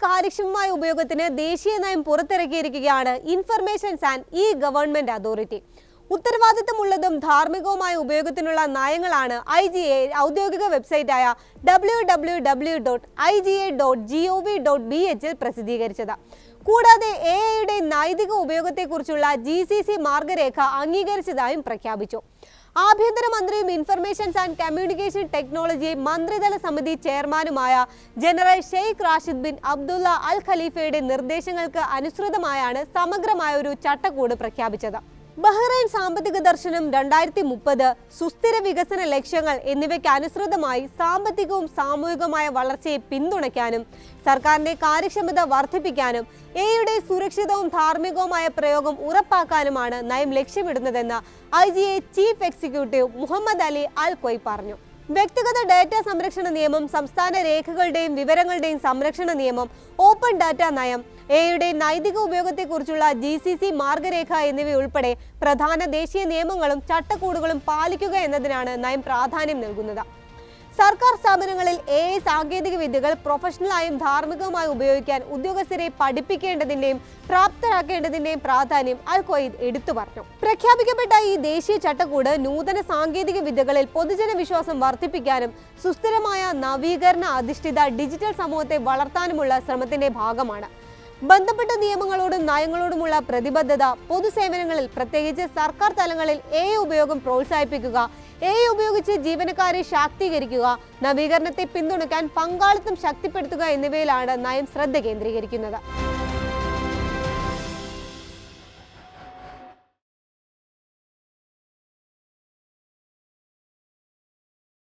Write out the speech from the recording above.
കാര്യക്ഷമമായ ഉപയോഗത്തിന് ദേശീയ നയം പുറത്തിറക്കിയിരിക്കുകയാണ് informations and e government authority. ഉത്തരവാദിത്തമുള്ളതും ധാർമ്മികവുമായ ഉപയോഗത്തിനുള്ള നയങ്ങളാണ് IGA ഔദ്യോഗിക വെബ്സൈറ്റായ www.iga.gov.bh പ്രസിദ്ധീകരിച്ചത്. കൂടാതെ AI നൈതിക ഉപയോഗത്തെക്കുറിച്ചുള്ള GCC മാർഗരേഖ അംഗീകരിച്ചതായും പ്രഖ്യാപിച്ചു. ആഭ്യന്തരമന്ത്രിയും ഇൻഫർമേഷൻസ് ആൻഡ് കമ്മ്യൂണിക്കേഷൻ ടെക്നോളജി മന്ത്രിതല സമിതി ചെയർമാനുമായ general Sheikh Rashid bin Abdullah Al ഖലീഫയുടെ നിർദ്ദേശങ്ങൾക്ക് അനുസൃതമായാണ് സമഗ്രമായ ഒരു ചട്ടക്കൂട് പ്രഖ്യാപിച്ചത്. ബഹ്റൈൻ സാമ്പത്തിക ദർശനം 2030, സുസ്ഥിര വികസന ലക്ഷ്യങ്ങൾ എന്നിവയ്ക്ക് അനുസൃതമായി സാമ്പത്തികവും സാമൂഹികവുമായ വളർച്ചയെ പിന്തുണയ്ക്കാനും സർക്കാരിന്റെ കാര്യക്ഷമത വർദ്ധിപ്പിക്കാനും AI സുരക്ഷിതവും ധാർമ്മികവുമായ പ്രയോഗം ഉറപ്പാക്കാനുമാണ് നയം ലക്ഷ്യമിടുന്നതെന്ന് IGA chief executive Mohammed Ali Al കൊയ് പറഞ്ഞു. വ്യക്തിഗത ഡാറ്റ സംരക്ഷണ നിയമം, സംസ്ഥാന രേഖകളുടെയും വിവരങ്ങളുടെയും സംരക്ഷണ നിയമം, ഓപ്പൺ ഡാറ്റ നയം, AI നൈതിക ഉപയോഗത്തെക്കുറിച്ചുള്ള GCC മാർഗരേഖ എന്നിവയുൾപ്പെടെ പ്രധാന ദേശീയ നിയമങ്ങളും ചട്ടക്കൂടുകളും പാലിക്കുക എന്നതിനാണ് നയം പ്രാധാന്യം നൽകുന്നത്. സർക്കാർ സ്ഥാപനങ്ങളിൽ AI സാങ്കേതിക വിദ്യകൾ പ്രൊഫഷണലായും ധാർമ്മികവുമായി ഉപയോഗിക്കാൻ ഉദ്യോഗസ്ഥരെ പഠിപ്പിക്കേണ്ടതിന്റെയും പ്രാപ്തരാക്കേണ്ടതിന്റെയും പ്രാധാന്യം അൽ കൊയ്ദ് എടുത്തു പറഞ്ഞു. പ്രഖ്യാപിക്കപ്പെട്ട ഈ ദേശീയ ചട്ടക്കൂട് നൂതന സാങ്കേതിക വിദ്യകളിൽ പൊതുജന വിശ്വാസം വർദ്ധിപ്പിക്കാനും സുസ്ഥിരമായ നവീകരണ അധിഷ്ഠിത ഡിജിറ്റൽ സമൂഹത്തെ വളർത്താനുമുള്ള ശ്രമത്തിന്റെ ഭാഗമാണ്. ബന്ധപ്പെട്ട നിയമങ്ങളോടും നയങ്ങളോടുമുള്ള പ്രതിബദ്ധത, പൊതുസേവനങ്ങളിൽ പ്രത്യേകിച്ച് സർക്കാർ തലങ്ങളിൽ AI ഉപയോഗം പ്രോത്സാഹിപ്പിക്കുക, AI ഉപയോഗിച്ച് ജീവനക്കാരെ ശാക്തീകരിക്കുക, നവീകരണത്തെ പിന്തുണയ്ക്കാൻ പങ്കാളിത്തം ശക്തിപ്പെടുത്തുക എന്നിവയിലാണ് നയം ശ്രദ്ധ കേന്ദ്രീകരിക്കുന്നത്.